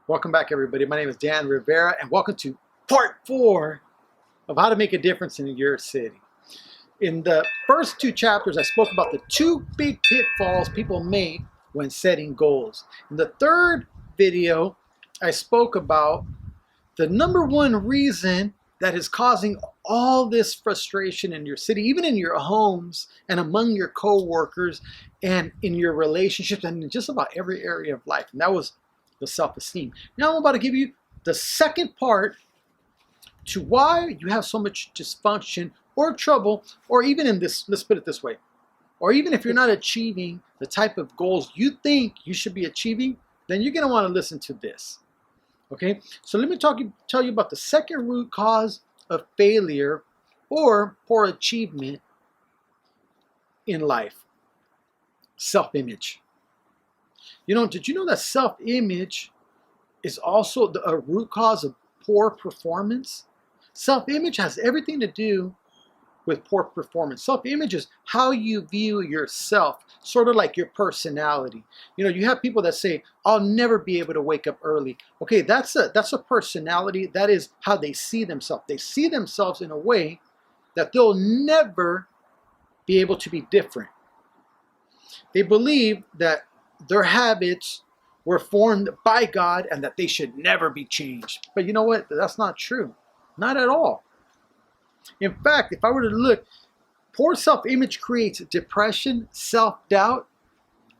Welcome back, everybody. My name is Dan Rivera, and welcome to part 4 of how to make a difference in your city. In the first 2 chapters, I spoke about the 2 big pitfalls people make when setting goals. In the third video, I spoke about the number 1 reason that is causing all this frustration in your city, even in your homes and among your co-workers and in your relationships and in just about every area of life. And that was the self-esteem. Now I'm about to give you the second part to why you have so much dysfunction or trouble, or even in this, let's put it this way, or even if you're not achieving the type of goals you think you should be achieving, then you're going to want to listen to this. Okay, so let me tell you about the second root cause of failure or poor achievement in life: self-image. Did you know that self-image is also a root cause of poor performance? Self-image has everything to do with poor performance. Self-image is how you view yourself, sort of like your personality. You have people that say, I'll never be able to wake up early. Okay, that's a personality. That is how they see themselves. They see themselves in a way that they'll never be able to be different. They believe that their habits were formed by God and that they should never be changed. But you know what? That's not true. Not at all. In fact, if I were to look, poor self-image creates depression, self-doubt,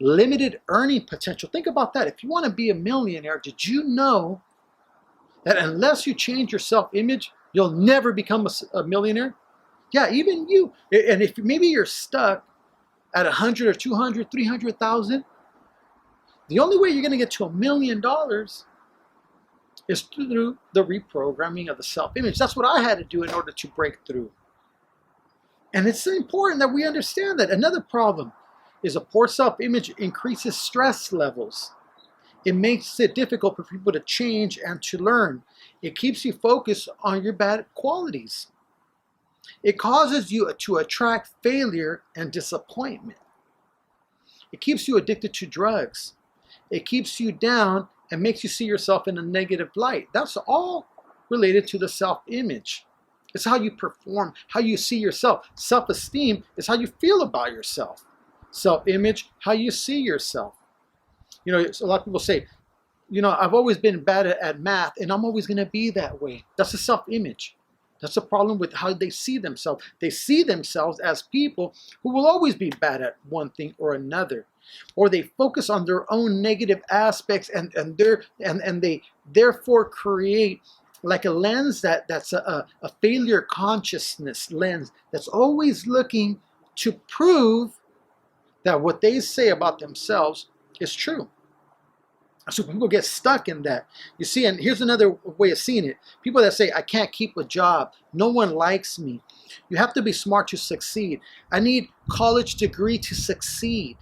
limited earning potential. Think about that. If you want to be a millionaire, did you know that unless you change your self-image, you'll never become a millionaire? Yeah, even you. And if maybe you're stuck at 100 or 200, 300,000, the only way you're going to get to $1 million is through the reprogramming of the self-image. That's what I had to do in order to break through. And it's important that we understand that. Another problem is a poor self-image increases stress levels. It makes it difficult for people to change and to learn. It keeps you focused on your bad qualities. It causes you to attract failure and disappointment. It keeps you addicted to drugs. It keeps you down and makes you see yourself in a negative light. That's all related to the self-image. It's how you perform, how you see yourself. Self-esteem is how you feel about yourself. Self-image, how you see yourself. A lot of people say, I've always been bad at math and I'm always going to be that way. That's a self-image. That's a problem with how they see themselves. They see themselves as people who will always be bad at one thing or another. Or they focus on their own negative aspects and they therefore create like a lens that's a failure consciousness lens that's always looking to prove that what they say about themselves is true. So people get stuck in that. You see, and here's another way of seeing it. People that say, I can't keep a job. No one likes me. You have to be smart to succeed. I need college degree to succeed.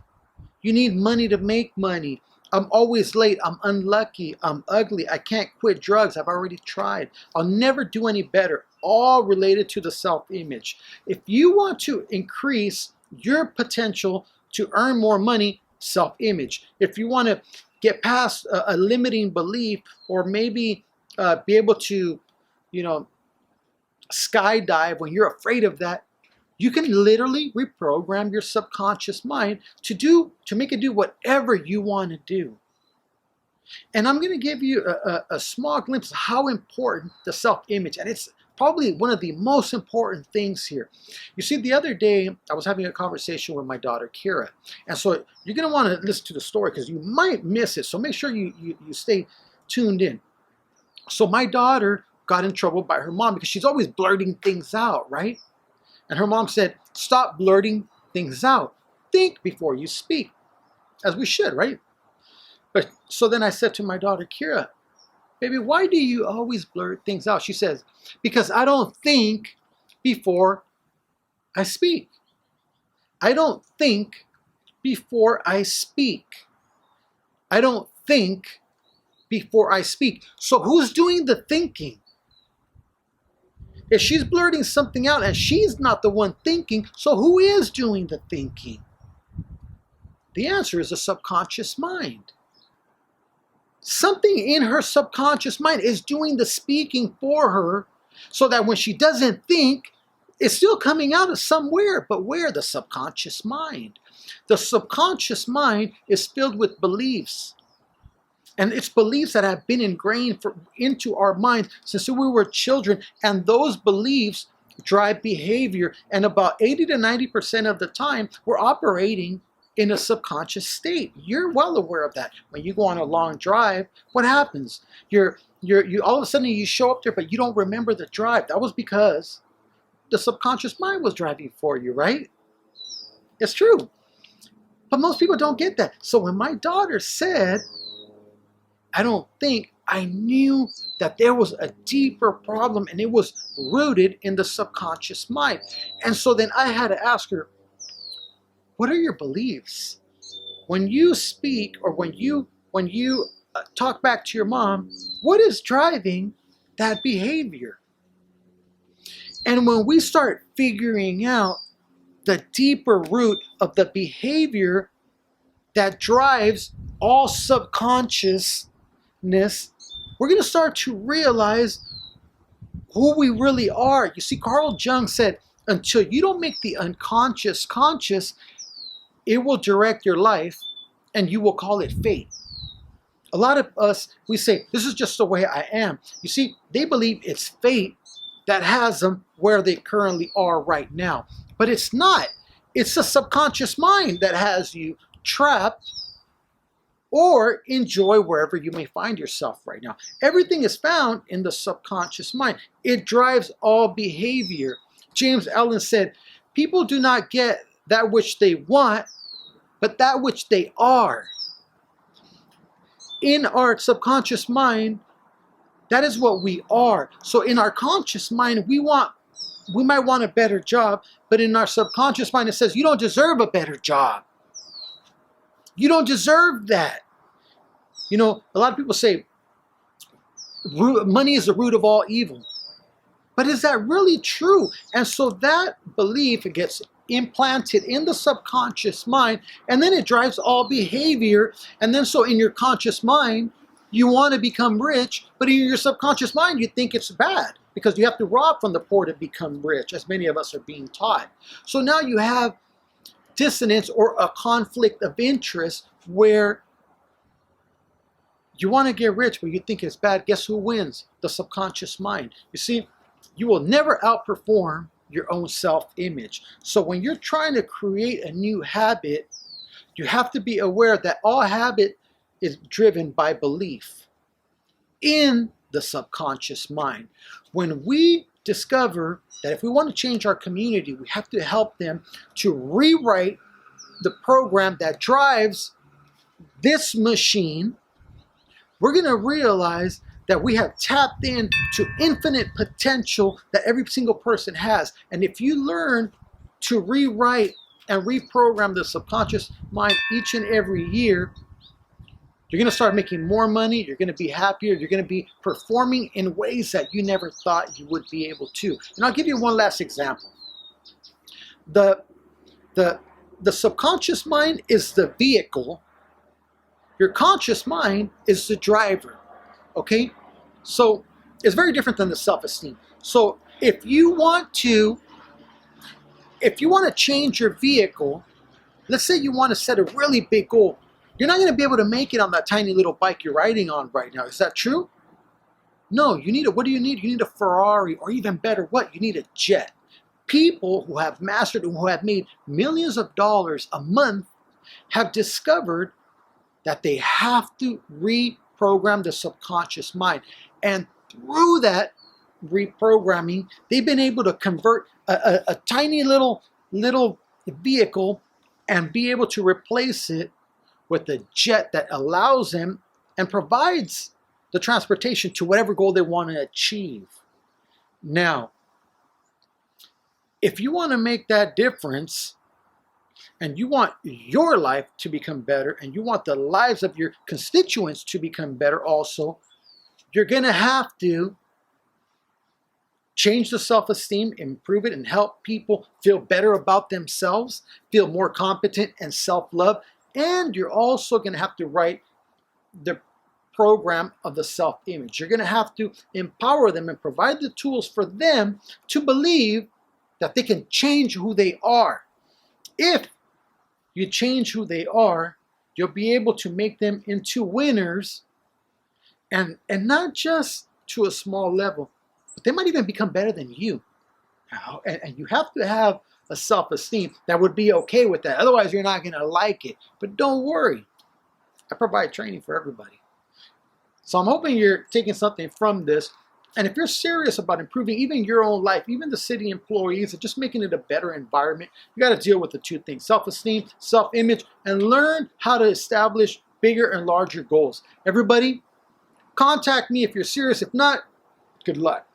You need money to make money. I'm always late. I'm unlucky. I'm ugly. I can't quit drugs. I've already tried. I'll never do any better. All related to the self-image. If you want to increase your potential to earn more money, self-image. If you want to get past a limiting belief, or maybe be able to, skydive when you're afraid of that, you can literally reprogram your subconscious mind to make it do whatever you want to do. And I'm going to give you a small glimpse of how important the self-image, and it's probably one of the most important things here. You see, the other day, I was having a conversation with my daughter, Kira. And so you're going to want to listen to the story because you might miss it. So make sure you stay tuned in. So my daughter got in trouble by her mom because she's always blurting things out, right? And her mom said, stop blurting things out. Think before you speak, as we should, right? But so then I said to my daughter, Kira, baby, why do you always blurt things out? She says, because I don't think before I speak. I don't think before I speak. I don't think before I speak. So who's doing the thinking? If she's blurting something out and she's not the one thinking, so who is doing the thinking? The answer is the subconscious mind. Something in her subconscious mind is doing the speaking for her, so that when she doesn't think, it's still coming out of somewhere. But where? The subconscious mind. The subconscious mind is filled with beliefs. And it's beliefs that have been ingrained into our minds since we were children. And those beliefs drive behavior. And about 80 to 90% of the time, we're operating in a subconscious state. You're well aware of that. When you go on a long drive, what happens? You all of a sudden you show up there, but you don't remember the drive. That was because the subconscious mind was driving for you, right? It's true. But most people don't get that. So when my daughter said, I don't think, I knew that there was a deeper problem, and it was rooted in the subconscious mind. And so then I had to ask her, what are your beliefs? When you speak, or when you talk back to your mom, what is driving that behavior? And when we start figuring out the deeper root of the behavior that drives all subconsciousness, we're going to start to realize who we really are. You see, Carl Jung said, until you don't make the unconscious conscious, it will direct your life, and you will call it fate. A lot of us, we say, this is just the way I am. You see, they believe it's fate that has them where they currently are right now. But it's not. It's the subconscious mind that has you trapped or enjoy wherever you may find yourself right now. Everything is found in the subconscious mind. It drives all behavior. James Allen said, people do not get that which they want, but that which they are. In our subconscious mind, that is what we are. So in our conscious mind, we might want a better job, but in our subconscious mind, it says, you don't deserve a better job. You don't deserve that. You know, a lot of people say, money is the root of all evil. But is that really true? And so that belief gets implanted in the subconscious mind, and then it drives all behavior. And then so in your conscious mind, you want to become rich, but in your subconscious mind, you think it's bad because you have to rob from the poor to become rich, as many of us are being taught. So now you have dissonance or a conflict of interest where you want to get rich, but you think it's bad. Guess who wins? The subconscious mind. You see, you will never outperform your own self-image. So when you're trying to create a new habit, you have to be aware that all habit is driven by belief in the subconscious mind. When we discover that if we want to change our community, we have to help them to rewrite the program that drives this machine, we're going to realize that we have tapped into infinite potential that every single person has. And if you learn to rewrite and reprogram the subconscious mind each and every year, you're going to start making more money, you're going to be happier, you're going to be performing in ways that you never thought you would be able to. And I'll give you one last example. The subconscious mind is the vehicle. Your conscious mind is the driver. Okay? So it's very different than the self-esteem. So if you want to change your vehicle, let's say you want to set a really big goal. You're not going to be able to make it on that tiny little bike you're riding on right now. Is that true? No, you need what do you need? You need a Ferrari, or even better, what? You need a jet. People who have mastered and who have made millions of dollars a month have discovered that they have to reprogram the subconscious mind. And through that reprogramming, they've been able to convert a tiny little vehicle and be able to replace it with a jet that allows them and provides the transportation to whatever goal they want to achieve. Now, if you want to make that difference, and you want your life to become better, and you want the lives of your constituents to become better also, you're going to have to change the self-esteem, improve it, and help people feel better about themselves, feel more competent and self-love. And you're also going to have to write the program of the self-image. You're going to have to empower them and provide the tools for them to believe that they can change who they are. If you change who they are, you'll be able to make them into winners, and not just to a small level, but they might even become better than you. And you have to have a self-esteem that would be okay with that. Otherwise, you're not going to like it. But don't worry. I provide training for everybody. So I'm hoping you're taking something from this. And if you're serious about improving even your own life, even the city employees, and just making it a better environment, you got to deal with the two things: self-esteem, self-image, and learn how to establish bigger and larger goals. Everybody, contact me if you're serious. If not, good luck.